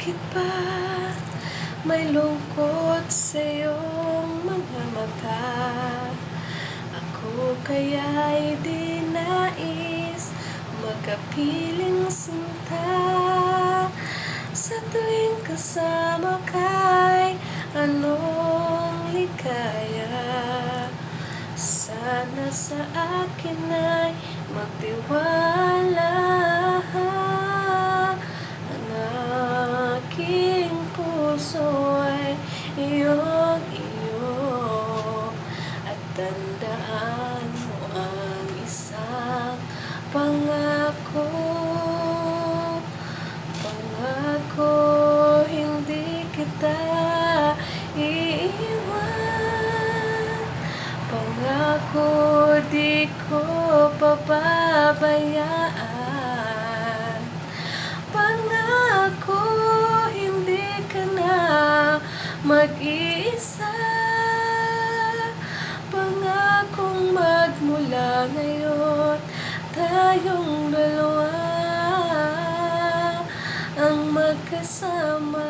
Bakit ba may lungkot sa iyong mga mata? Ako kaya'y di nais magkapiling sinta. Sa tuwing kasama ka'y anong ligaya. Sana sa akin ay magtiwala. Ang aking puso ay iyong-iyo, at tandaan mo ang isang pangako. Pangako, hindi kita iiwan. Pangako, di ko pababayaan. Pangako, hindi ka na mag-iisa. Pangakong magmula ngayon tayong dalawa ang magkasama.